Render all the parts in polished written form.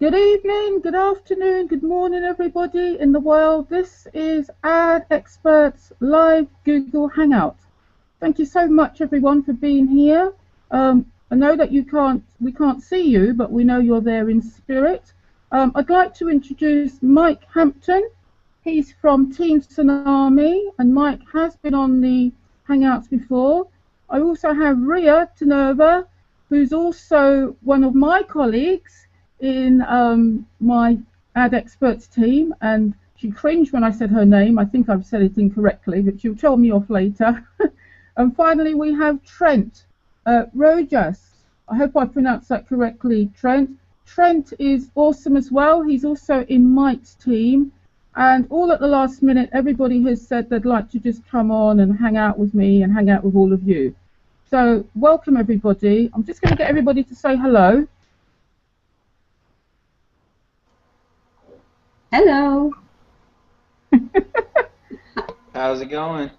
Good evening, good afternoon, good morning, everybody in the world. This is Ad Experts Live Google Hangout. Thank you so much, everyone, for being here. I know that we can't see you, but we know you're there in spirit. I'd like to introduce Mike Hampton. He's from Team Tsunami, and Mike has been on the Hangouts before. I also have Ria Taverne, who's also one of my colleagues in my ad experts team, and she cringed when I said her name. I think I've said it incorrectly, but she'll tell me off later. And finally, we have Trent Rojas. I hope I pronounced that correctly, Trent. Trent is awesome as well. He's also in Mike's team. And all at the last minute, everybody has said they'd like to just come on and hang out with me and hang out with all of you. So welcome, everybody. I'm just going to get everybody to say hello. Hello. How's it going?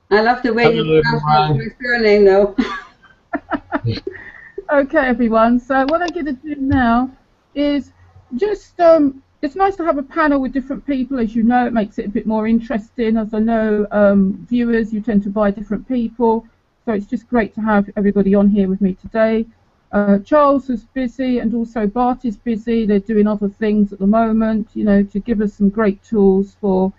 I love the way you pronounce my surname, though. Okay, everyone. So what I'm going to do now is just, it's nice to have a panel with different people. As you know, it makes it a bit more interesting. As I know, viewers, you tend to buy different people. So it's just great to have everybody on here with me today. Charles is busy, and also Bart is busy. They're doing other things at the moment, you know, to give us some great tools for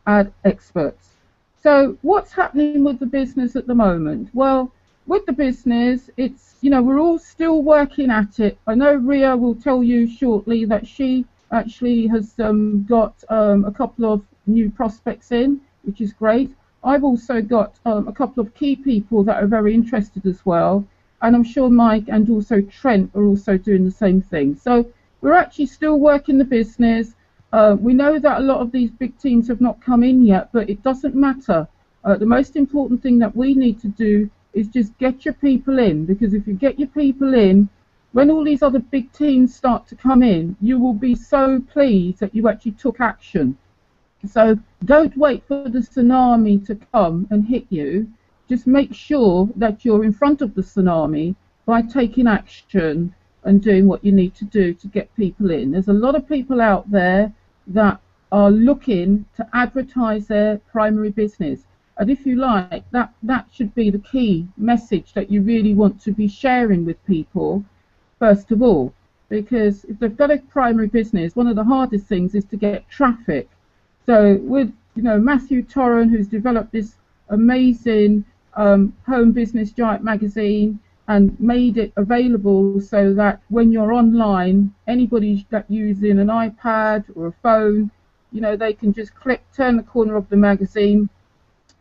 ad experts. So what's happening with the business at the moment? Well, with the business, it's, you know, we're all still working at it. I know Ria will tell you shortly that she actually has got a couple of new prospects in, which is great. I've also got a couple of key people that are very interested as well. And I'm sure Mike and also Trent are also doing the same thing. So we're actually still working the business. We know that a lot of these big teams have not come in yet, but it doesn't matter. The most important thing that we need to do is just get your people in, because if you get your people in, when all these other big teams start to come in, you will be so pleased that you actually took action. So don't wait for the tsunami to come and hit you. Just make sure that you're in front of the tsunami by taking action and doing what you need to do to get people in. There's a lot of people out there that are looking to advertise their primary business. And if you like, that should be the key message that you really want to be sharing with people, first of all. Because if they've got a primary business, one of the hardest things is to get traffic. So with, you know, Matthew Toren, who's developed this amazing home business giant magazine and made it available so that when you're online, anybody that's using an iPad or a phone, you know, they can just click, turn the corner of the magazine,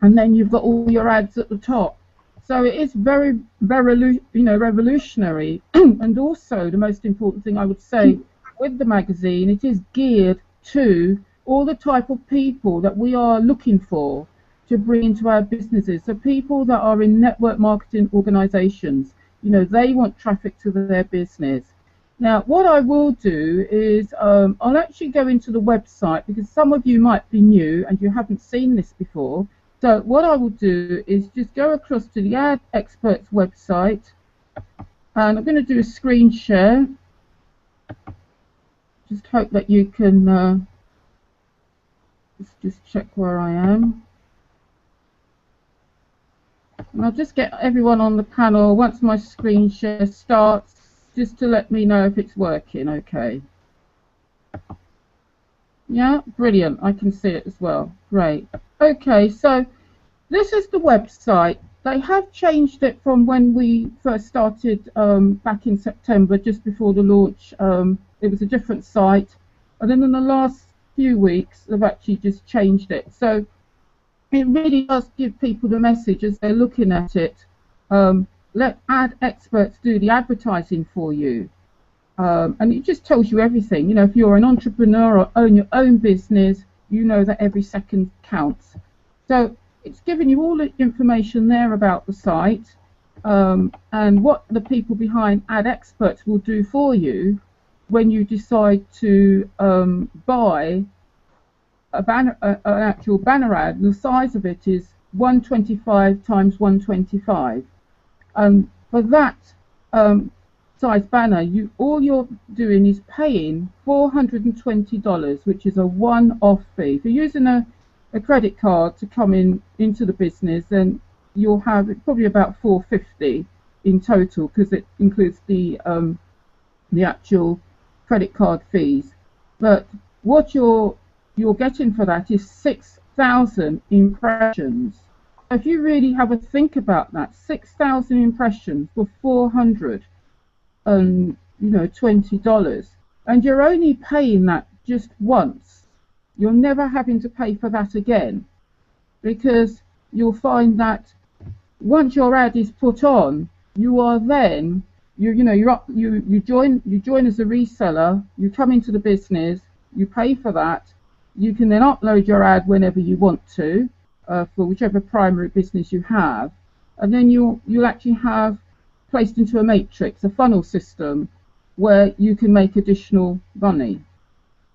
and then you've got all your ads at the top. So it is very, very, you know, revolutionary. And also the most important thing I would say with the magazine, it is geared to all the type of people that we are looking for to bring into our businesses. So people that are in network marketing organizations, you know, they want traffic to their business. Now, what I will do is I'll actually go into the website, because some of you might be new and you haven't seen this before. So what I will do is just go across to the Ad Experts website, and I'm going to do a screen share. Just hope that you can just check where I am. And I'll just get everyone on the panel once my screen share starts, just to let me know if it's working okay. Yeah, brilliant. I can see it as well. Great. Okay, so this is the website. They have changed it from when we first started back in September, just before the launch. It was a different site. And then in the last few weeks, they've actually just changed it. So it really does give people the message as they're looking at it. Let ad experts do the advertising for you. And it just tells you everything. You know, if you're an entrepreneur or own your own business, you know that every second counts. So it's giving you all the information there about the site, and what the people behind ad experts will do for you when you decide to buy a banner, an actual banner ad. The size of it is 125 times 125. For that, so advertise banner, all you're doing is paying $420, which is a one-off fee. If you're using a credit card to come into the business, then you'll have probably about $450 in total, because it includes the actual credit card fees. But what you're getting for that is 6,000 impressions. If you really have a think about that, 6,000 impressions for $420, and you're only paying that just once. You're never having to pay for that again, because you'll find that once your ad is put on, you are then you join as a reseller. You come into the business, you pay for that. You can then upload your ad whenever you want to, for whichever primary business you have, and then you'll actually have placed into a matrix, a funnel system, where you can make additional money.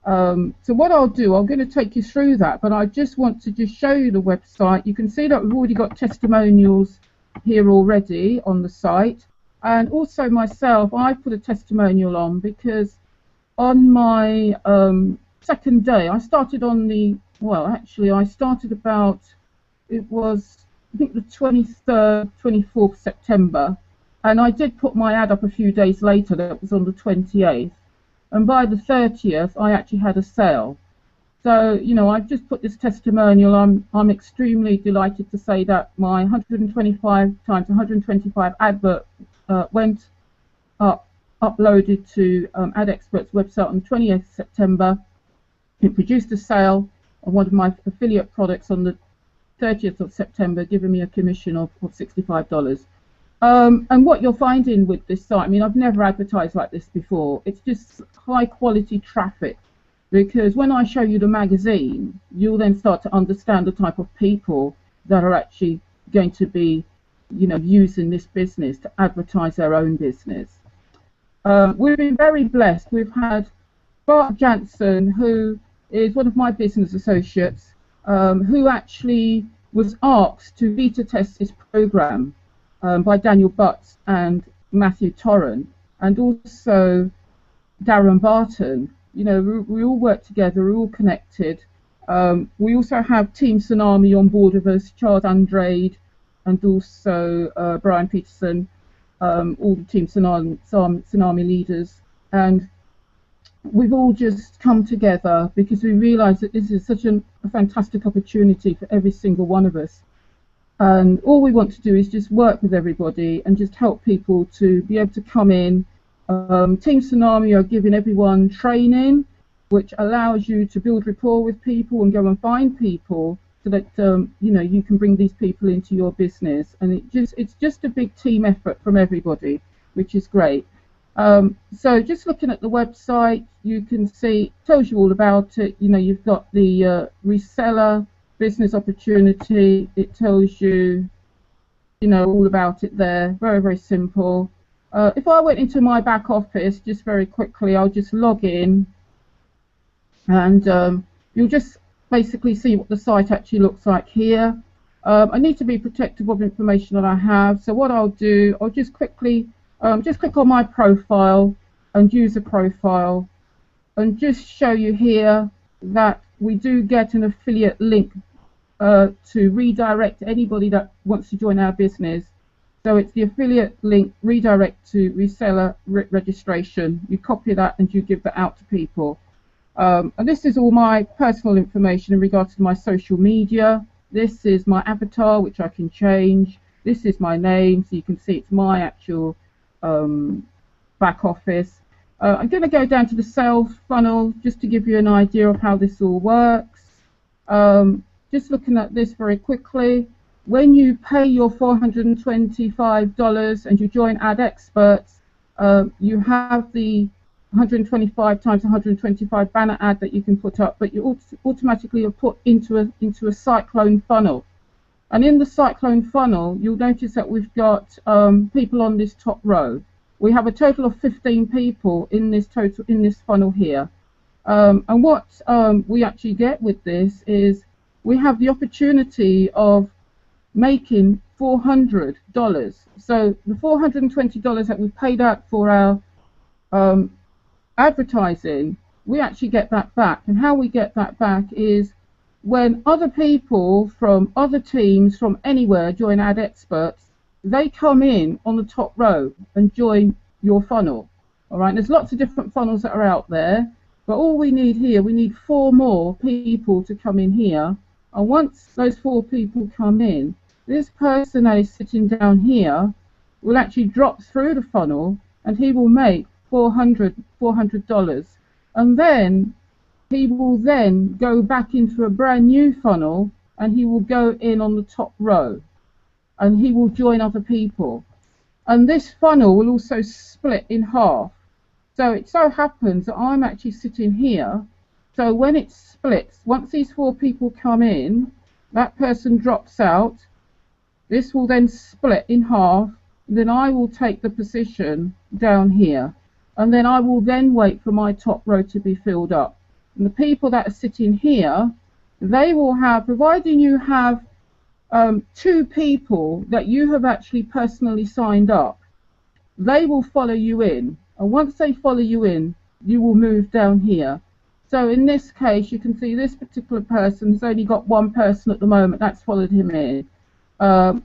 So what I'll do, I'm going to take you through that, but I just want to show you the website. You can see that we've already got testimonials here already on the site, and also myself, I put a testimonial on because on my second day, I started on I started about, it was, I think, the 23rd, 24th September, and I did put my ad up a few days later. That was on the 28th, and by the 30th, I actually had a sale. So, I've just put this testimonial. I'm extremely delighted to say that my 125 times 125 advert went up, uploaded to AdExpert's website on the 28th of September. It produced a sale on one of my affiliate products on the 30th of September, giving me a commission of $65. And what you're finding with this site, I mean, I've never advertised like this before. It's just high quality traffic, because when I show you the magazine, you'll then start to understand the type of people that are actually going to be, using this business to advertise their own business. We've been very blessed. We've had Bart Jansen, who is one of my business associates, who actually was asked to beta test this program by Daniel Butts and Matthew Toren, and also Darren Barton. We all work together, we're all connected. We also have Team Tsunami on board with us, Charles Andrade, and also Brian Peterson, all the Team Tsunami leaders. And we've all just come together because we realise that this is such a fantastic opportunity for every single one of us. And all we want to do is just work with everybody and just help people to be able to come in. Team Tsunami are giving everyone training, which allows you to build rapport with people and go and find people, so that you can bring these people into your business. And it's just a big team effort from everybody, which is great. So just looking at the website, you can see, it tells you all about it. You've got the reseller business opportunity. It tells you, all about it there. Very, very simple. If I went into my back office, just very quickly, I'll just log in, and you'll just basically see what the site actually looks like here. I need to be protective of information that I have, so what I'll do, I'll just quickly just click on my profile and user profile, and just show you here that we do get an affiliate link to redirect anybody that wants to join our business. So it's the affiliate link, redirect to reseller registration. You copy that and you give that out to people. And this is all my personal information in regards to my social media. This is my avatar, which I can change. This is my name, so you can see it's my actual back office. I'm going to go down to the sales funnel just to give you an idea of how this all works. Just looking at this very quickly, when you pay your $425 and you join AdExperts, you have the 125 times 125 banner ad that you can put up, but you automatically are put into a cyclone funnel. And in the cyclone funnel, you'll notice that we've got people on this top row. We have a total of 15 people in this funnel here. And what we actually get with this is we have the opportunity of making $400. So the $420 that we paid out for our advertising, we actually get that back. And how we get that back is when other people from other teams from anywhere join Ad Experts, they come in on the top row and join your funnel. All right, there's lots of different funnels that are out there, but all we need here, we need 4 more people to come in here. And once those 4 people come in, this person that is sitting down here will actually drop through the funnel, and he will make $400. And then he will then go back into a brand new funnel, and he will go in on the top row, and he will join other people. And this funnel will also split in half. So it so happens that I'm actually sitting here. So when it splits, once these 4 people come in, that person drops out. This will then split in half. Then I will take the position down here. And then I will then wait for my top row to be filled up. And the people that are sitting here, they will have, providing you have 2 people that you have actually personally signed up, they will follow you in. And once they follow you in, you will move down here. So in this case, you can see this particular person has only got 1 person at the moment that's followed him in.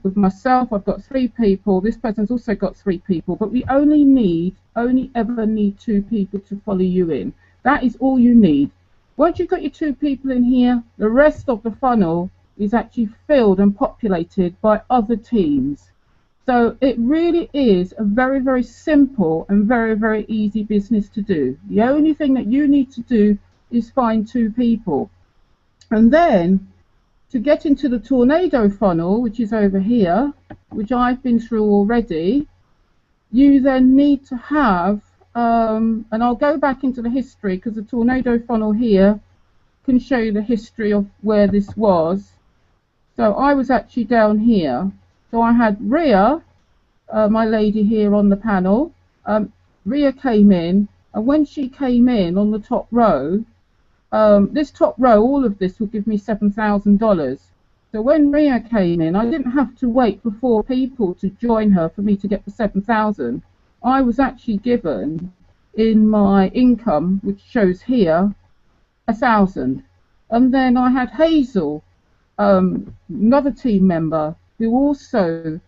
With myself, I've got 3 people. This person's also got 3 people. But we only ever need 2 people to follow you in. That is all you need. Once you've got your 2 people in here, the rest of the funnel is actually filled and populated by other teams. So it really is a very, very simple and very, very easy business to do. The only thing that you need to do is find 2 people. And then to get into the tornado funnel, which is over here, which I've been through already, you then need to have, and I'll go back into the history because the tornado funnel here can show you the history of where this was. So I was actually down here. So I had Ria, my lady here on the panel. Ria came in, and when she came in on the top row, this top row, all of this will give me $7,000. So when Ria came in, I didn't have to wait for 4 people to join her for me to get the 7,000. I was actually given in my income, which shows here, 1,000. And then I had Hazel, another team member, who also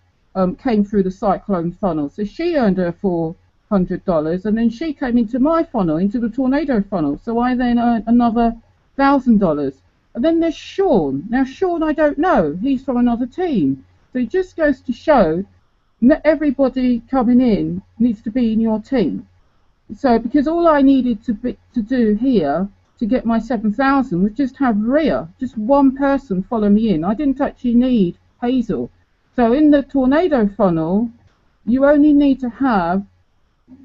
came through the cyclone funnel. So she earned her $400, and then she came into my funnel, into the tornado funnel. So I then earned another $1,000. And then there's Sean. Now Sean, I don't know. He's from another team. So it just goes to show that everybody coming in needs to be in your team. So because all I needed to do here to get my 7,000 was just have Ria, just 1 person follow me in. I didn't actually need Hazel. So in the tornado funnel, you only need to have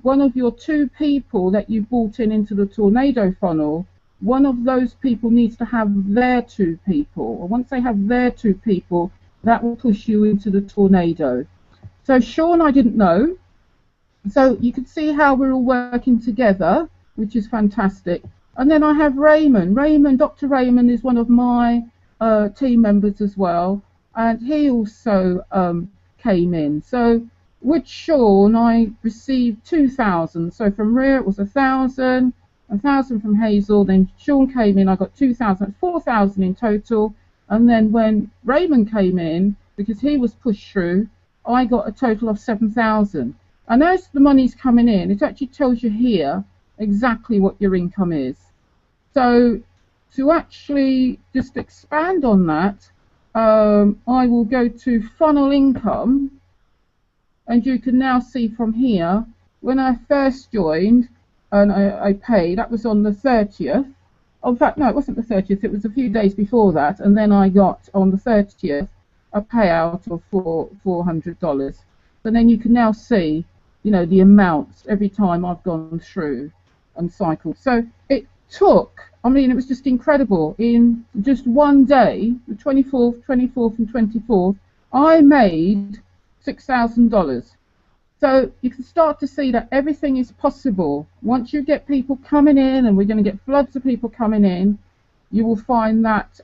one of your 2 people that you brought in into the tornado funnel. One of those people needs to have their 2 people. And once they have their 2 people, that will push you into the tornado. So Sean, I didn't know. So you can see how we're all working together, which is fantastic. And then I have Raymond. Dr. Raymond is one of my team members as well, and he also came in. So with Sean, I received 2,000. So from Ria it was 1,000, 1,000 from Hazel. Then Sean came in, I got 2,000, 4,000 in total. And then when Raymond came in, because he was pushed through, I got a total of 7,000. And as the money's coming in, it actually tells you here exactly what your income is. So to actually just expand on that, I will go to funnel income, and you can now see from here, when I first joined and I paid, that was on the 30th. In fact, no, it wasn't the 30th, it was a few days before that, and then I got on the 30th a payout of $400. And then you can now see, you know, the amounts every time I've gone through and cycled. So it took, I mean, it was just incredible. In just one day, the 24th and 24th, I made $6,000. So you can start to see that everything is possible. Once you get people coming in, and we're going to get floods of people coming in, you will find that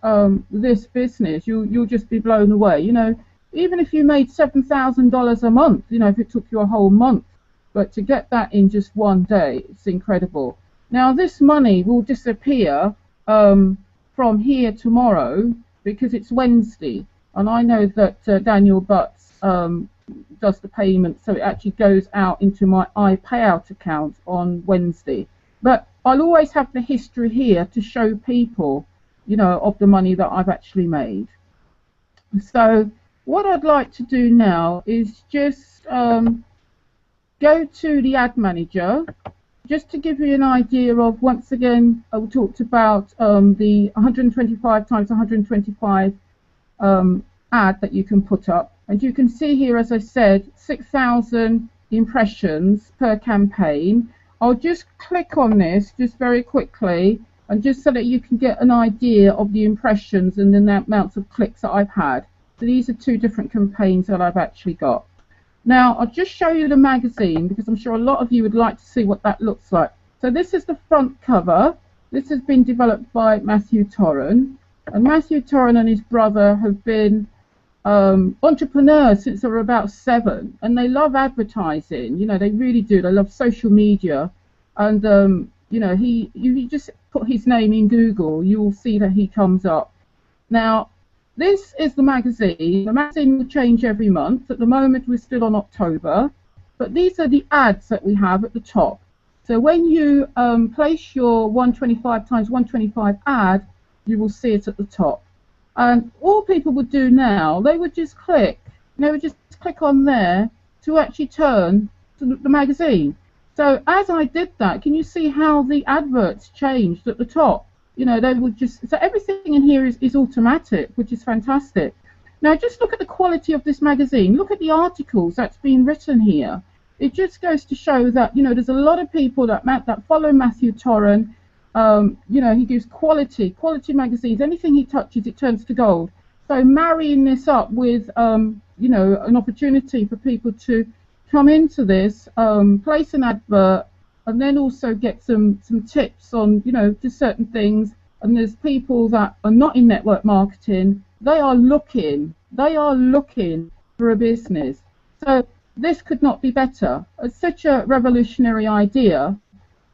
this business, you'll just be blown away. You know, even if you made $7,000 a month, you know, if it took you a whole month, but to get that in just one day, it's incredible. Now, this money will disappear from here tomorrow because it's Wednesday, and I know that Daniel Butts does the payment, so it actually goes out into my iPayout account on Wednesday. But I'll always have the history here to show people, you know, of the money that I've actually made. So what I'd like to do now is just go to the ad manager, just to give you an idea of, once again, I talked about the 125 times 125 ad that you can put up. And you can see here, as I said, 6,000 impressions per campaign. I'll just click on this just very quickly, and just so that you can get an idea of the impressions and the amounts of clicks that I've had. So these are two different campaigns that I've actually got. Now, I'll just show you the magazine, because I'm sure a lot of you would like to see what that looks like. So this is the front cover. This has been developed by Matthew Toren. And Matthew Toren and his brother have been entrepreneurs since they were about 7, and they love advertising. You know, they really do. They love social media, and you know, you just put his name in Google, you will see that he comes up. Now, this is the magazine. The magazine will change every month. At the moment, we're still on October, but these are the ads that we have at the top. So when you place your 125 times 125 ad, you will see it at the top. And all people would do now, they would just click on there to actually turn to the magazine. So as I did that, can you see how the adverts changed at the top? You know, they would just, so everything in here is automatic, which is fantastic. Now just look at the quality of this magazine. Look at the articles that's been written here. It just goes to show that, you know, there's a lot of people that follow Matthew Toren. You know, he gives quality magazines. Anything he touches, it turns to gold. So marrying this up with, you know, an opportunity for people to come into this, place an advert, and then also get some tips on, you know, just certain things. And there's people that are not in network marketing. They are looking for a business. So this could not be better. It's such a revolutionary idea,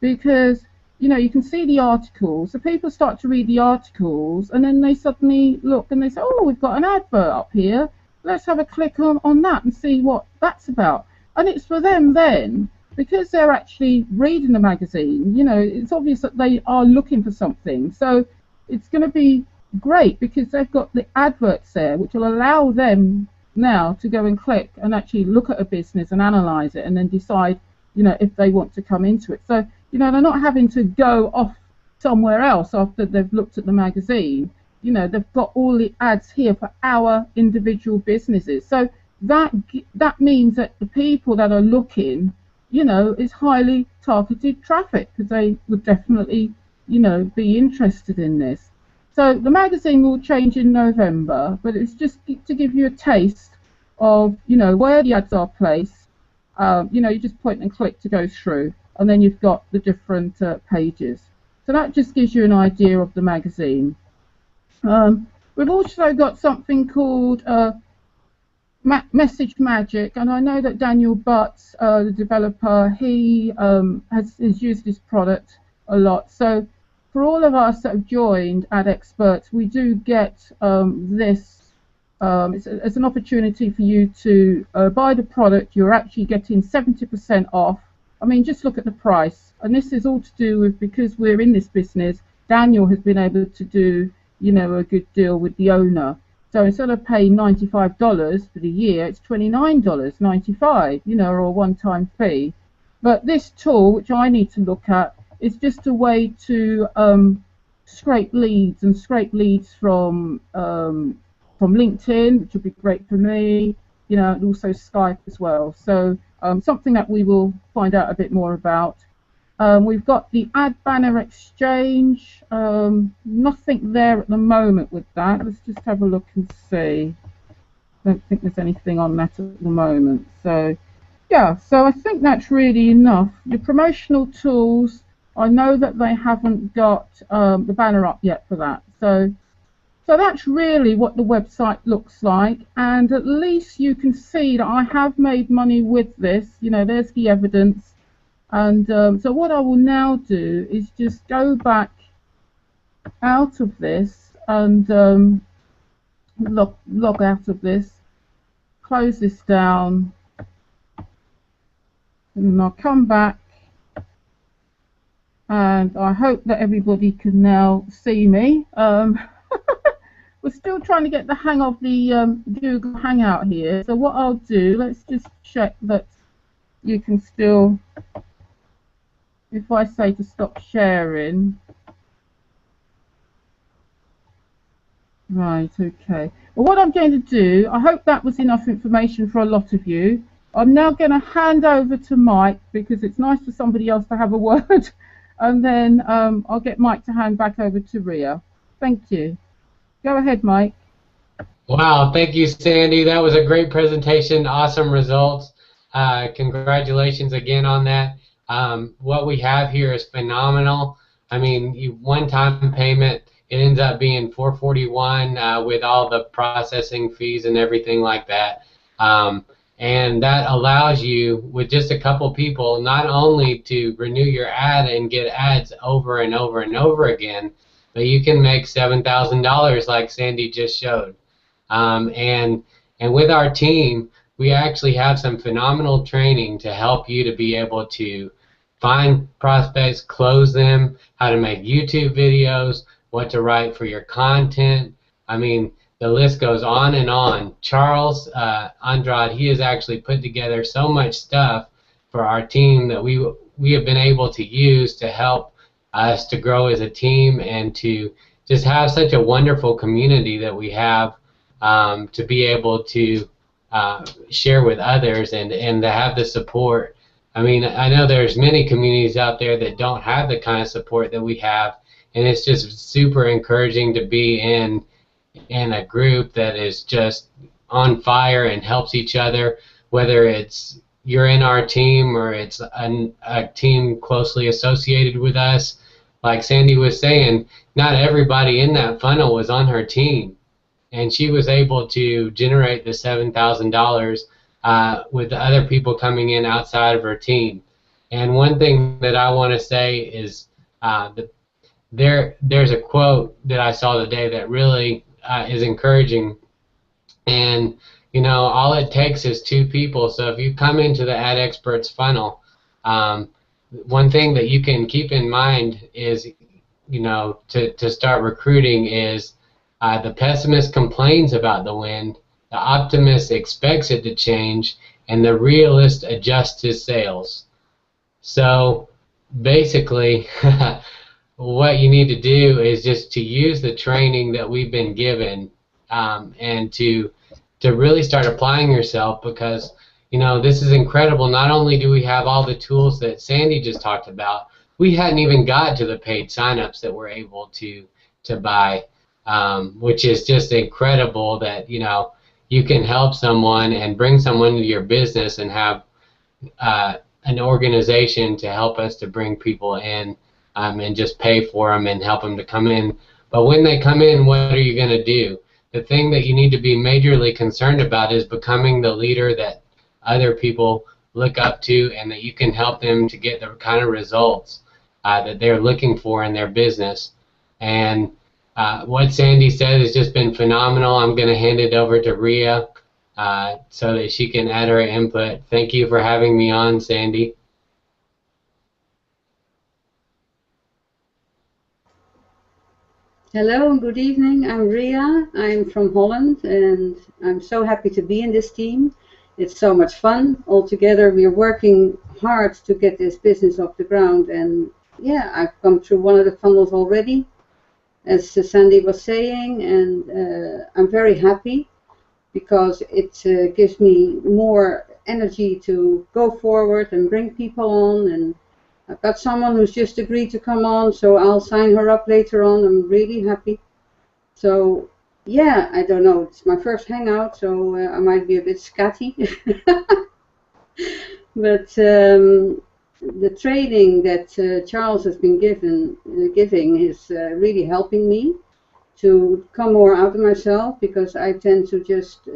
because, you know, you can see the articles. So people start to read the articles, and then they suddenly look and they say, oh, we've got an advert up here. Let's have a click on that and see what that's about. And it's for them then, because they're actually reading the magazine. You know, it's obvious that they are looking for something. So it's going to be great, because they've got the adverts there, which will allow them now to go and click and actually look at a business and analyze it, and then decide, you know, if they want to come into it. So, you know, they're not having to go off somewhere else after they've looked at the magazine. You know, they've got all the ads here for our individual businesses. So that means that the people that are looking, you know, is highly targeted traffic, because they would definitely, you know, be interested in this. So the magazine will change in November, but it's just to give you a taste of, you know, where the ads are placed. You know, you just point and click to go through, and then you've got the different pages. So that just gives you an idea of the magazine. We've also got something called Message Magic, and I know that Daniel Butts, the developer, he has used this product a lot. So for all of us that have joined Ad Experts, we do get this. It's an opportunity for you to buy the product. You're actually getting 70% off. I mean, just look at the price. And this is all to do with, because we're in this business, Daniel has been able to do, you know, a good deal with the owner. So instead of paying $95 for the year, it's $29.95, you know, or a one-time fee. But this tool, which I need to look at, is just a way to scrape leads from LinkedIn, which would be great for me, you know, and also Skype as well. So something that we will find out a bit more about. We've got the ad banner exchange. Nothing there at the moment with that. Let's just have a look and see. Don't think there's anything on that at the moment. So yeah, so I think that's really enough. Your promotional tools, I know that they haven't got the banner up yet for that. So So that's really what the website looks like, and at least you can see that I have made money with this. You know, there's the evidence. And so what I will now do is just go back out of this and log out of this, close this down, and I'll come back, and I hope that everybody can now see me. We're still trying to get the hang of the Google Hangout here, so what I'll do, let's just check that you can still, if I say to stop sharing. Right, okay. Well, what I'm going to do, I hope that was enough information for a lot of you. I'm now going to hand over to Mike, because it's nice for somebody else to have a word, and then I'll get Mike to hand back over to Ria. Thank you. Go ahead, Mike. Wow, thank you, Sandy. That was a great presentation, awesome results. Congratulations again on that. What we have here is phenomenal. I mean, one-time payment, it ends up being $441 with all the processing fees and everything like that. And that allows you, with just a couple people, not only to renew your ad and get ads over and over and over again, but you can make $7,000 like Sandy just showed. And with our team, we actually have some phenomenal training to help you to be able to find prospects, close them, how to make YouTube videos, what to write for your content. I mean, the list goes on and on. Charles Andrade, he has actually put together so much stuff for our team that we have been able to use to help us to grow as a team and to just have such a wonderful community that we have, to be able to share with others and to have the support. I mean, I know there's many communities out there that don't have the kind of support that we have, and it's just super encouraging to be in a group that is just on fire and helps each other, whether it's you're in our team or it's a team closely associated with us. Like Sandy was saying, not everybody in that funnel was on her team, and she was able to generate the $7,000 with the other people coming in outside of her team. And one thing that I want to say is there's a quote that I saw today that really is encouraging, and you know, all it takes is 2 people. So if you come into the Ad Experts funnel, one thing that you can keep in mind is, you know, to start recruiting is the pessimist complains about the wind, the optimist expects it to change, and the realist adjusts his sails. So basically, what you need to do is just to use the training that we've been given, and to really start applying yourself, because you know, this is incredible. Not only do we have all the tools that Sandy just talked about, we hadn't even got to the paid signups that we're able to buy, which is just incredible that, you know, you can help someone and bring someone into your business and have an organization to help us to bring people in, and just pay for them and help them to come in. But when they come in, what are you going to do? The thing that you need to be majorly concerned about is becoming the leader that other people look up to, and that you can help them to get the kind of results that they're looking for in their business. And what Sandy said has just been phenomenal. I'm going to hand it over to Ria so that she can add her input. Thank you for having me on, Sandy. Hello and good evening. I'm Ria. I'm from Holland, and I'm so happy to be in this team. It's so much fun. All together, we are working hard to get this business off the ground. And yeah, I've come through one of the funnels already, as Sandy was saying, and I'm very happy because it gives me more energy to go forward and bring people on. And I've got someone who's just agreed to come on, so I'll sign her up later on. I'm really happy. So yeah, I don't know. It's my first hangout, so I might be a bit scatty. But the training that Charles has been giving is really helping me. to come more out of myself, because I tend to just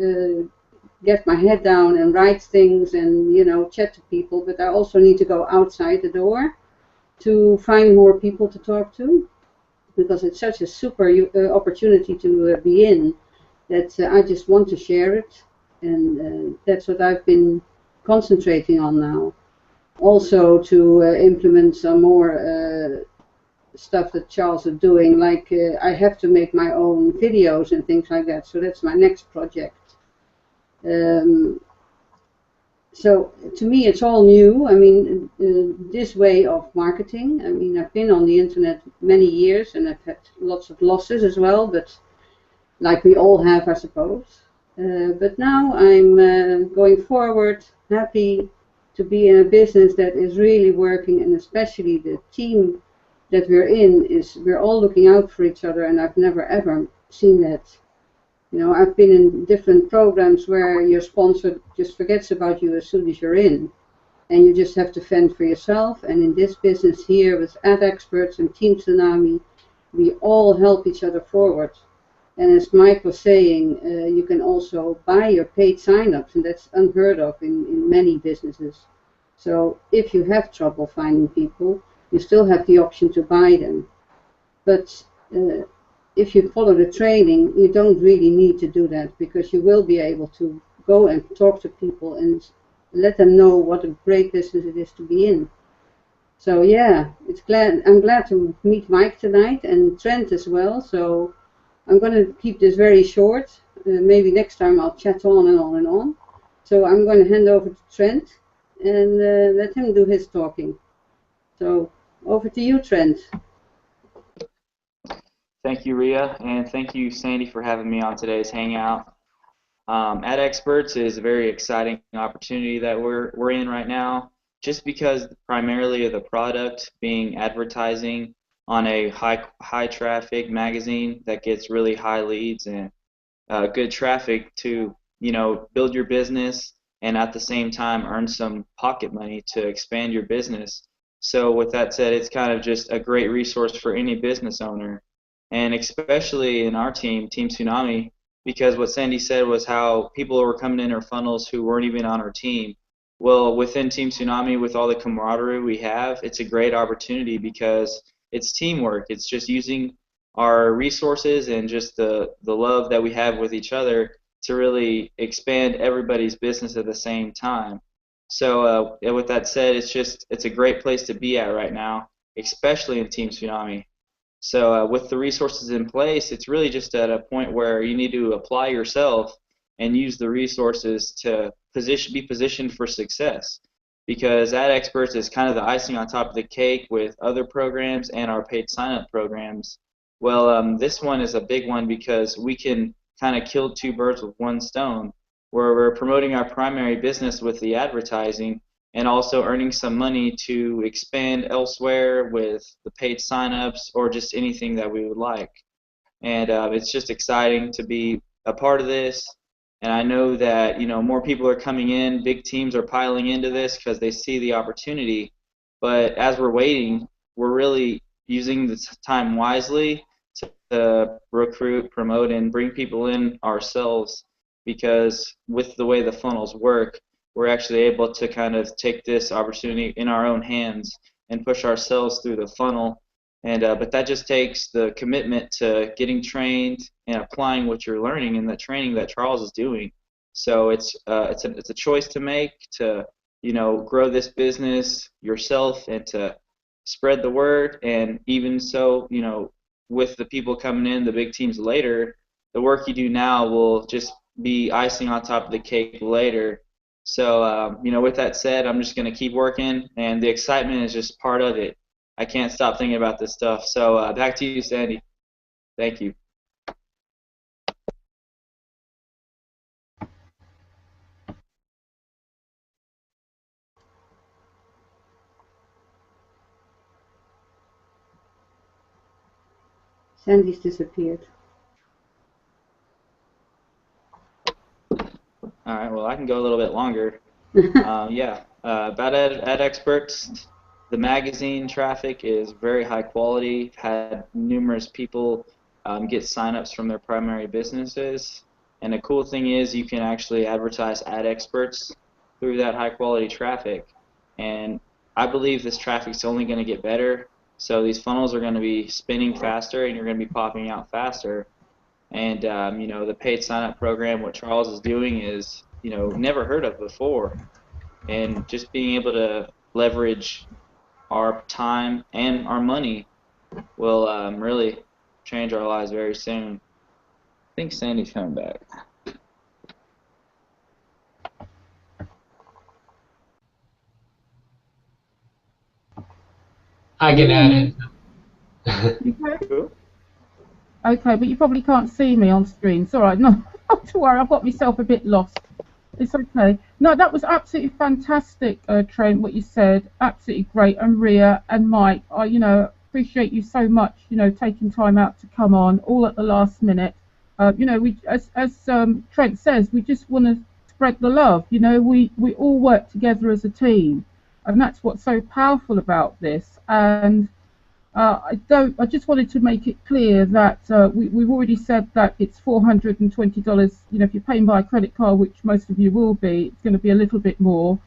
get my head down and write things and, you know, chat to people, but I also need to go outside the door to find more people to talk to, because it's such a super opportunity to be in, that I just want to share it, and that's what I've been concentrating on now. Also to implement some more stuff that Charles is doing, like I have to make my own videos and things like that, so that's my next project. So to me it's all new. I mean, this way of marketing, I mean, I've been on the internet many years and I've had lots of losses as well, but like we all have, I suppose. But now I'm going forward, happy to be in a business that is really working, and especially the team that we're in we're all looking out for each other, and I've never ever seen that. You know, I've been in different programs where your sponsor just forgets about you as soon as you're in, and you just have to fend for yourself. And in this business here with Ad Experts and Team Tsunami, we all help each other forward. And as Mike was saying, you can also buy your paid signups, and that's unheard of in many businesses. So if you have trouble finding people, you still have the option to buy them. But if you follow the training, you don't really need to do that, because you will be able to go and talk to people and let them know what a great business it is to be in. So yeah, I'm glad to meet Mike tonight, and Trent as well. So I'm going to keep this very short. Maybe next time I'll chat on and on and on. So I'm going to hand over to Trent and let him do his talking. So over to you, Trent. Thank you, Ria, and thank you, Sandy, for having me on today's hangout. Ad Experts is a very exciting opportunity that we're in right now, just because primarily of the product being advertising on a high traffic magazine that gets really high leads and good traffic to, you know, build your business and at the same time earn some pocket money to expand your business. So with that said, it's kind of just a great resource for any business owner, and especially in our team, Team Tsunami, because what Sandy said was how people were coming in our funnels who weren't even on our team. Well, within Team Tsunami, with all the camaraderie we have, it's a great opportunity because it's teamwork. It's just using our resources and just the love that we have with each other to really expand everybody's business at the same time. So with that said, it's a great place to be at right now, especially in Team Tsunami. So with the resources in place, it's really just at a point where you need to apply yourself and use the resources to be positioned for success. Because Ad Experts is kind of the icing on top of the cake with other programs and our paid sign-up programs. Well, this one is a big one because we can kind of kill two birds with one stone, where we're promoting our primary business with the advertising and also earning some money to expand elsewhere with the paid signups or just anything that we would like. And it's just exciting to be a part of this. And I know that, you know, more people are coming in, big teams are piling into this because they see the opportunity. But as we're waiting, we're really using the time wisely to recruit, promote, and bring people in ourselves, because with the way the funnels work, we're actually able to kind of take this opportunity in our own hands and push ourselves through the funnel. And but that just takes the commitment to getting trained and applying what you're learning in the training that Charles is doing. So it's a choice to make to, you know, grow this business yourself and to spread the word. And even so, you know, with the people coming in, the big teams later, the work you do now will just be icing on top of the cake later. So, you know, with that said, I'm just going to keep working, and the excitement is just part of it. I can't stop thinking about this stuff. So back to you, Sandy. Thank you. Sandy's disappeared. All right, well, I can go a little bit longer. Yeah, about Ad Experts, the magazine traffic is very high quality. I've had numerous people get signups from their primary businesses. And the cool thing is you can actually advertise ad experts through that high quality traffic. And I believe this traffic's only going to get better. So these funnels are going to be spinning faster and you're going to be popping out faster. And the paid sign-up program, what Charles is doing is, never heard of before. And just being able to leverage our time and our money will really change our lives very soon. I think Sandy's coming back. I can add it. Okay? Okay, but you probably can't see me on screen. It's all right. No, not to worry. I've got myself a bit lost. It's okay. No, that was absolutely fantastic, Trent, what you said. Absolutely great. And Ria and Mike, I, appreciate you so much, taking time out to come on, all at the last minute. We, as Trent says, we just want to spread the love. We all work together as a team, and that's what's so powerful about this. And I just wanted to make it clear that we've already said that it's $420. If you're paying by a credit card, which most of you will be, it's going to be a little bit more.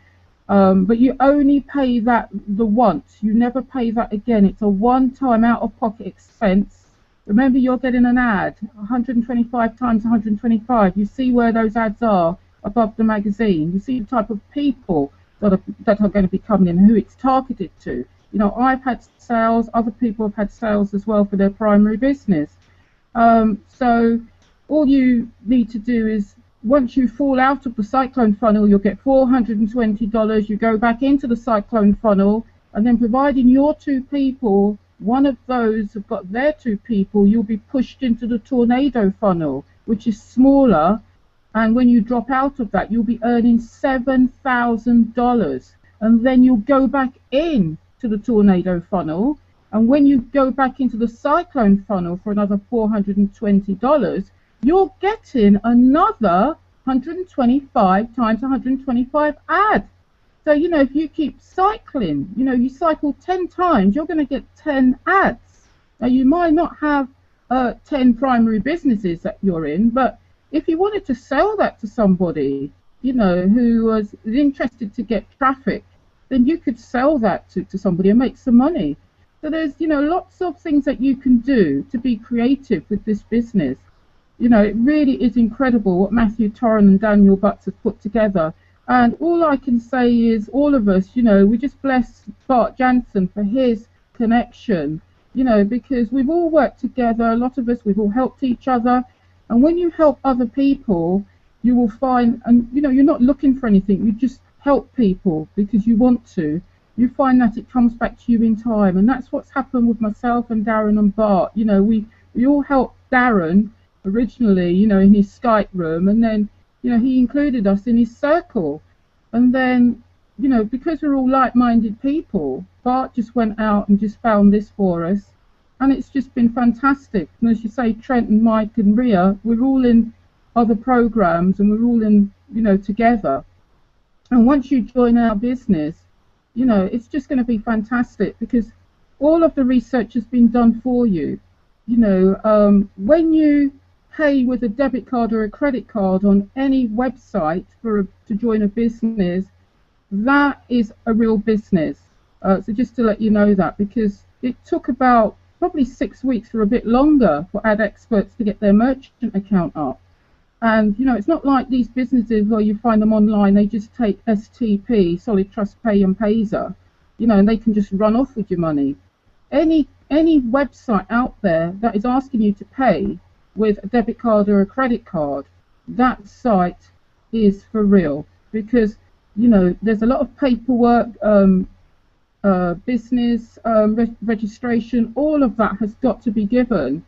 But you only pay that the once. You never pay that again. It's a one-time out-of-pocket expense. Remember, you're getting an ad, 125 times 125. You see where those ads are above the magazine. You see the type of people that are going to be coming in, who it's targeted to. I've had sales, other people have had sales as well for their primary business. So all you need to do is, once you fall out of the Cyclone funnel, you'll get $420. You go back into the Cyclone funnel, and then providing your two people, one of those have got their two people, you'll be pushed into the Tornado funnel, which is smaller. And when you drop out of that, you'll be earning $7,000. And then you'll go back in to the Tornado funnel, and when you go back into the Cyclone funnel for another $420, you're getting another 125 times 125 ad. So if you keep cycling, you cycle 10 times, you're going to get 10 ads. Now you might not have 10 primary businesses that you're in, but if you wanted to sell that to somebody who was interested to get traffic, then you could sell that to somebody and make some money. So there's, lots of things that you can do to be creative with this business. It really is incredible what Matthew Toren and Daniel Butts have put together. And all I can say is, all of us, we just bless Bart Jansen for his connection, because we've all worked together, a lot of us, we've all helped each other. And when you help other people, you will find, and you're not looking for anything, you just help people because you want to, you find that it comes back to you in time. And that's what's happened with myself and Darren and Bart. We all helped Darren originally, in his Skype room, and then, he included us in his circle. And then, because we're all like-minded people, Bart just went out and just found this for us, and it's just been fantastic. And as you say, Trent and Mike and Ria, we're all in other programs, and we're all in, together. And once you join our business, it's just going to be fantastic, because all of the research has been done for you. When you pay with a debit card or a credit card on any website to join a business, that is a real business. So just to let you know that, because it took about probably 6 weeks or a bit longer for ad experts to get their merchant account up. And it's not like these businesses where you find them online, they just take STP, Solid Trust Pay and Payzer, and they can just run off with your money. Any website out there that is asking you to pay with a debit card or a credit card, that site is for real, because there's a lot of paperwork, business registration, all of that has got to be given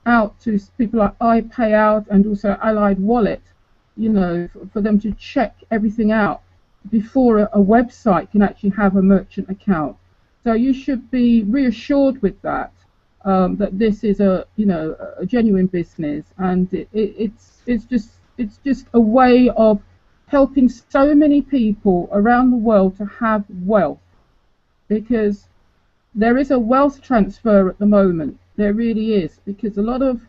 out to people like iPayout and also Allied Wallet, for them to check everything out before a website can actually have a merchant account. So you should be reassured with that, that this is a genuine business, and it's just a way of helping so many people around the world to have wealth, because there is a wealth transfer at the moment. There really is, because a lot of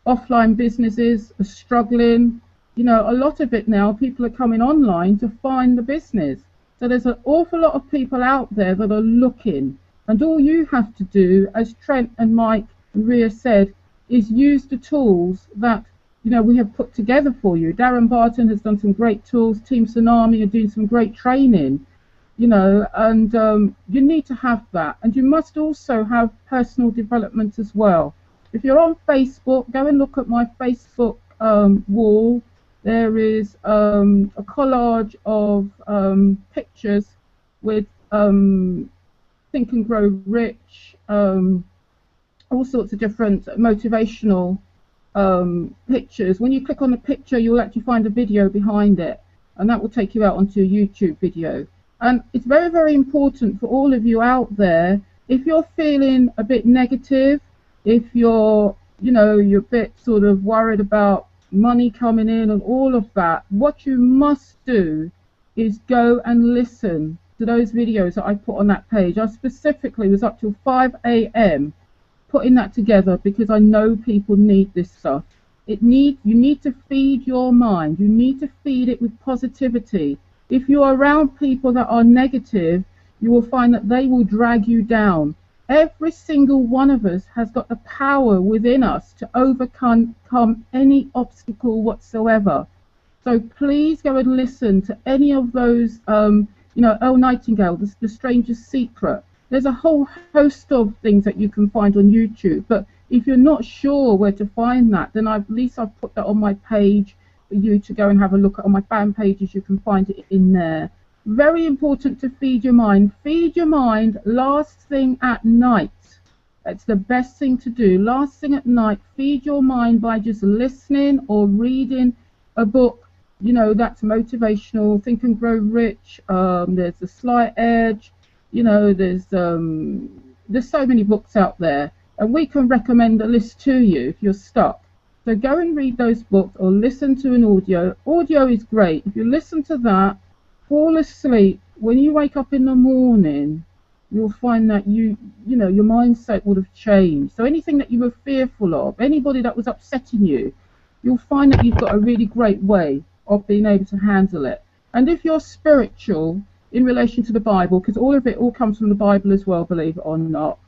offline businesses are struggling. You know, a lot of it now, people are coming online to find the business. So there's an awful lot of people out there that are looking. And all you have to do, as Trent and Mike and Ria said, is use the tools that, you know, we have put together for you. Darren Barton has done some great tools. Team Tsunami are doing some great training, you know, and you need to have that. And you must also have personal development as well. If you're on Facebook, go and look at my Facebook wall. There is a collage of pictures with Think and Grow Rich, all sorts of different motivational pictures. When you click on the picture, you'll actually find a video behind it, and that will take you out onto a YouTube video. And it's very, very important for all of you out there, if you're feeling a bit negative, if you're, you know, you're a bit sort of worried about money coming in and all of that, what you must do is go and listen to those videos that I put on that page. I specifically was up till 5 a.m. putting that together because I know people need this stuff. You need to feed your mind. You need to feed it with positivity. If you're around people that are negative, you will find that they will drag you down. Every single one of us has got the power within us to overcome any obstacle whatsoever. So please go and listen to any of those, you know, Earl Nightingale, The Stranger's Secret. There's a whole host of things that you can find on YouTube. But if you're not sure where to find that, then at least I've put that on my page for you to go and have a look at. On my fan pages, you can find it in there. Very important to feed your mind. Feed your mind last thing at night. It's the best thing to do. Last thing at night, feed your mind by just listening or reading a book, you know, that's motivational. Think and Grow Rich. There's The Slight Edge. You know, there's so many books out there, and we can recommend a list to you if you're stuck. So go and read those books or listen to an audio. Audio is great. If you listen to that, fall asleep. When you wake up in the morning, you'll find that you know, your mindset would have changed. So anything that you were fearful of, anybody that was upsetting you, you'll find that you've got a really great way of being able to handle it. And if you're spiritual in relation to the Bible, because all of it all comes from the Bible as well, believe it or not,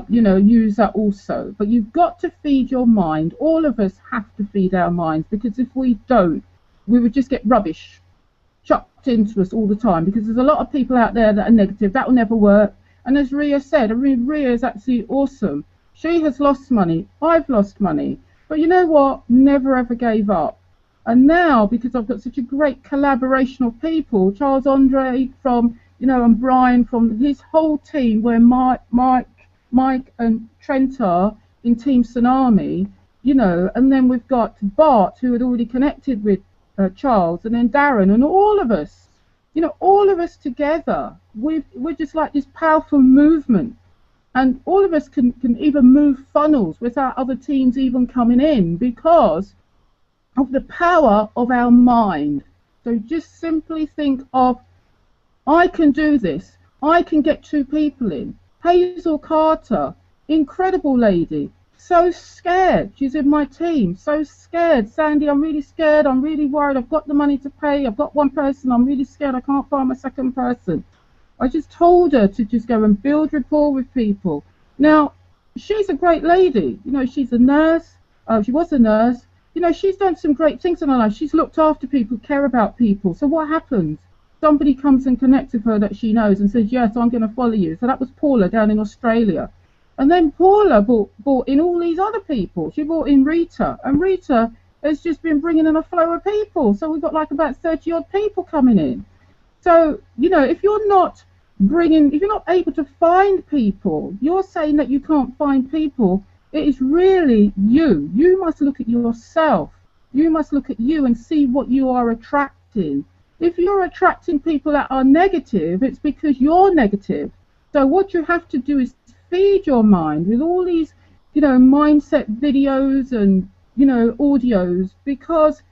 you know, use that also. But you've got to feed your mind. All of us have to feed our minds, because if we don't, we would just get rubbish chucked into us all the time, because there's a lot of people out there that are negative. That will never work. And as Ria said, I mean, Ria is absolutely awesome. She has lost money. I've lost money. But you know what? Never ever gave up. And now, because I've got such a great collaboration of people, Charles Andre from, you know, and Brian from his whole team, where Mike and Trent are in Team Tsunami, you know, and then we've got Bart, who had already connected with Charles, and then Darren, and all of us, you know, all of us together, we're just like this powerful movement, and all of us can even move funnels without other teams even coming in, because of the power of our mind. So just simply think of, I can do this, I can get 2 people in. Hazel Carter, incredible lady, so scared. She's in my team, so scared. Sandy, I'm really scared, I'm really worried, I've got the money to pay, I've got 1 person, I'm really scared, I can't find my 2nd person. I just told her to just go and build rapport with people. Now, she's a great lady, you know, she's a nurse, she was a nurse, you know, she's done some great things in her life. She's looked after people, care about people. So what happens? Somebody comes and connects with her that she knows and says, yes, I'm going to follow you. So that was Paula down in Australia. And then Paula brought in all these other people. She brought in Rita, and Rita has just been bringing in a flow of people. So we've got like about 30-odd people coming in. So, you know, if you're not able to find people, you're saying that you can't find people. It is really you. You must look at yourself. You must look at you and see what you are attracting. If you're attracting people that are negative, it's because you're negative. So what you have to do is feed your mind with all these, you know, mindset videos and, you know, audios, because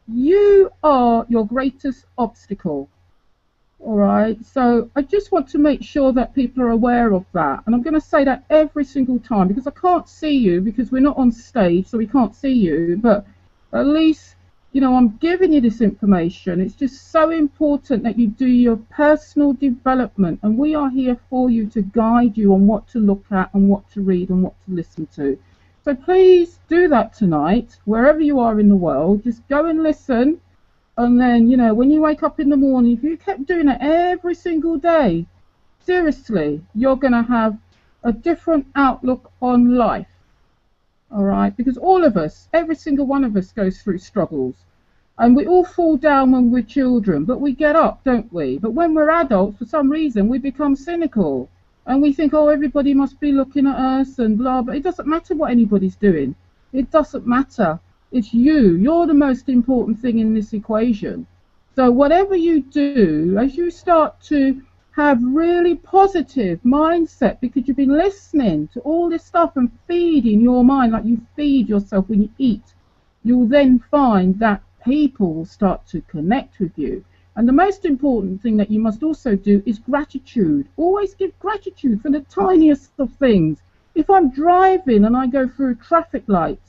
you are your greatest obstacle. All right, so I just want to make sure that people are aware of that, and I'm going to say that every single time because I can't see you because we're not on stage, so we can't see you, but at least, you know, I'm giving you this information. It's just so important that you do your personal development, and we are here for you to guide you on what to look at and what to read and what to listen to. So please do that tonight, wherever you are in the world. Just go and listen. And then, you know, when you wake up in the morning, if you kept doing it every single day, seriously, you're going to have a different outlook on life. All right? Because all of us, every single one of us goes through struggles. And we all fall down when we're children, but we get up, don't we? But when we're adults, for some reason, we become cynical. And we think, oh, everybody must be looking at us and blah, but it doesn't matter what anybody's doing. It doesn't matter. It's you. You're the most important thing in this equation. So whatever you do, as you start to have really positive mindset because you've been listening to all this stuff and feeding your mind like you feed yourself when you eat, you'll then find that people will start to connect with you. And the most important thing that you must also do is gratitude. Always give gratitude for the tiniest of things. If I'm driving and I go through traffic lights,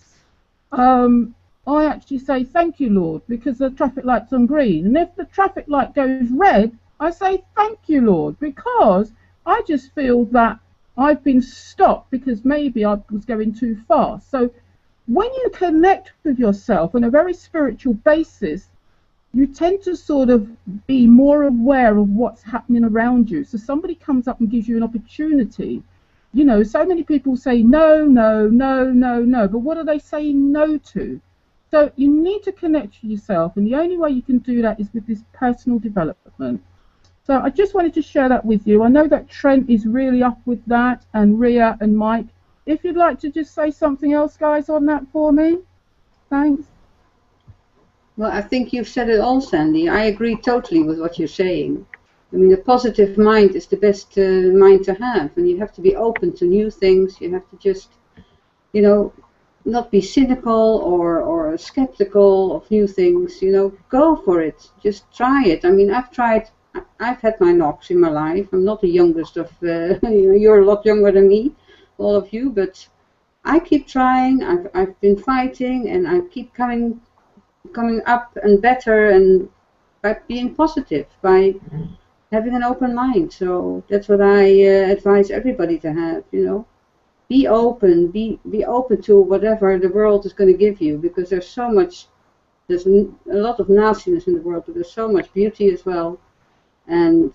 I actually say thank you, Lord, because the traffic light's on green. And if the traffic light goes red, I say thank you, Lord, because I just feel that I've been stopped because maybe I was going too fast. So when you connect with yourself on a very spiritual basis, you tend to sort of be more aware of what's happening around you. So somebody comes up and gives you an opportunity. You know, so many people say no, no, no, no, no, but what are they saying no to? So you need to connect with yourself, and the only way you can do that is with this personal development. So I just wanted to share that with you. I know that Trent is really up with that, and Ria and Mike. If you'd like to just say something else, guys, on that for me. Thanks. Well, I think you've said it all, Sandy. I agree totally with what you're saying. I mean, a positive mind is the best mind to have, and you have to be open to new things. You have to just, you know, not be cynical or skeptical of new things. You know, go for it. Just try it. I mean, I've had my knocks in my life. I'm not the youngest of, you're a lot younger than me, all of you, but I keep trying. I've been fighting, and I keep coming up and better, and by being positive, by having an open mind. So that's what I advise everybody to have, you know. Be open, be open to whatever the world is going to give you, because there's a lot of nastiness in the world, but there's so much beauty as well. And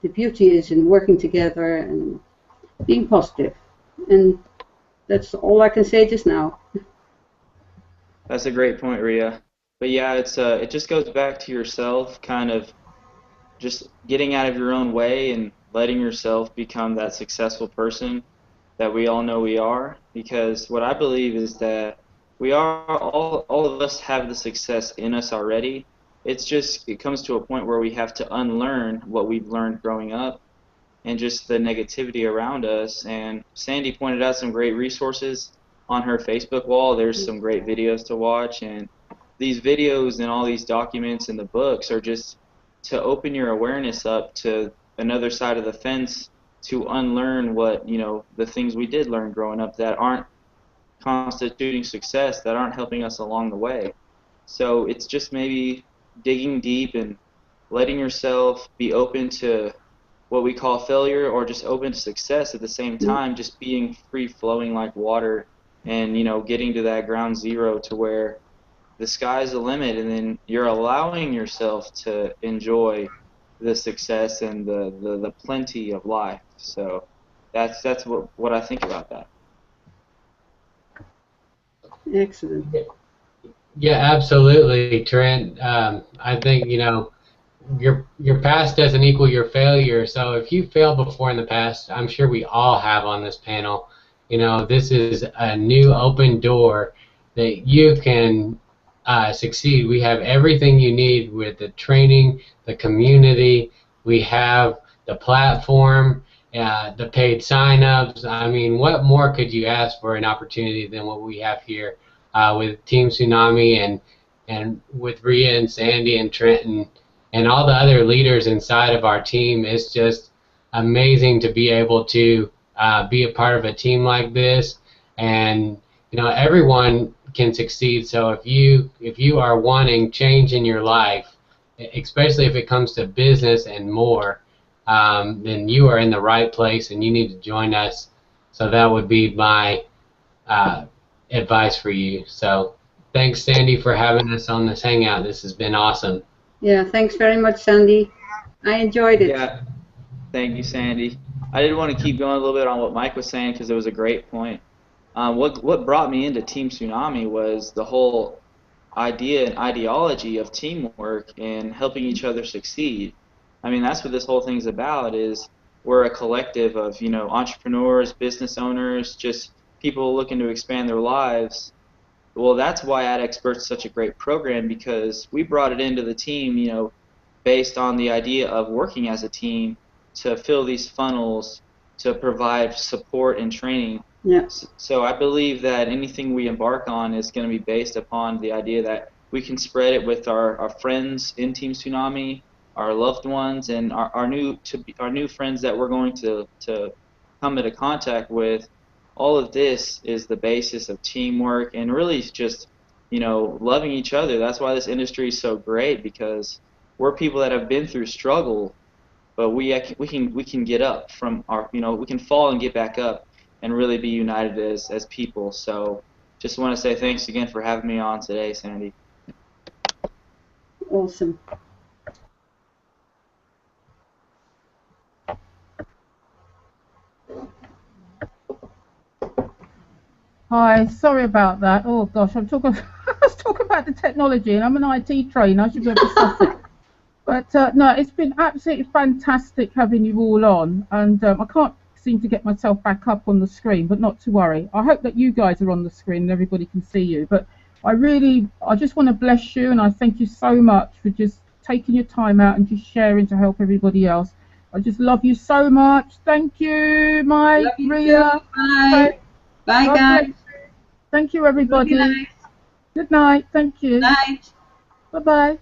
the beauty is in working together and being positive. And that's all I can say just now. That's a great point, Ria. But yeah, it just goes back to yourself, kind of just getting out of your own way and letting yourself become that successful person that we all know we are. Because what I believe is that we are all of us have the success in us already. It's just it comes to a point where we have to unlearn what we've learned growing up and just the negativity around us. And Sandy pointed out some great resources on her Facebook wall. There's some great videos to watch, and these videos and all these documents and the books are just to open your awareness up to another side of the fence, to unlearn what, you know, the things we did learn growing up that aren't constituting success, that aren't helping us along the way. So it's just maybe digging deep and letting yourself be open to what we call failure, or just open to success at the same time, just being free flowing like water, and, you know, getting to that ground zero to where the sky's the limit, and then you're allowing yourself to enjoy the success and the plenty of life. So that's what I think about that. Excellent. Yeah, absolutely, Trent. I think, you know, your past doesn't equal your failure. So if you failed before in the past, I'm sure we all have on this panel, you know, this is a new open door that you can succeed. We have everything you need with the training, the community. We have the platform, the paid sign-ups. I mean, what more could you ask for an opportunity than what we have here with Team Tsunami and with Ria and Sandy and Trent and all the other leaders inside of our team. It's just amazing to be able to be a part of a team like this, and everyone can succeed. So if you are wanting change in your life, especially if it comes to business and more, then you are in the right place and you need to join us. So that would be my advice for you. So thanks, Sandy, for having us on this hangout. This has been awesome. Yeah, thanks very much, Sandy. I enjoyed it. Yeah, thank you, Sandy. I did want to keep going a little bit on what Mike was saying because it was a great point. What brought me into Team Tsunami was the whole idea and ideology of teamwork and helping each other succeed. I mean, that's what this whole thing's about. Is we're a collective of entrepreneurs, business owners, just people looking to expand their lives. Well, that's why AdExpert's is such a great program, because we brought it into the team, based on the idea of working as a team to fill these funnels, to provide support and training. Yeah. So I believe that anything we embark on is going to be based upon the idea that we can spread it with our friends in Team Tsunami, our loved ones, and our new friends that we're going to come into contact with. All of this is the basis of teamwork and really just loving each other. That's why this industry is so great, because we're people that have been through struggle, but we can get up from our we can fall and get back up and really be united as people. So just want to say thanks again for having me on today, Sandy. Awesome. Hi, sorry about that. Oh gosh, I was talking about the technology, and I'm an IT trainer. I should be able to suss it. But no, it's been absolutely fantastic having you all on, and I can't seem to get myself back up on the screen, but not to worry. I hope that you guys are on the screen and everybody can see you. But I just want to bless you, and I thank you so much for just taking your time out and just sharing to help everybody else. I just love you so much. Thank you, Mike, Ria. Bye. Bye, guys. Thank you, everybody. Good night. Good night. Thank you. Night. Bye-bye.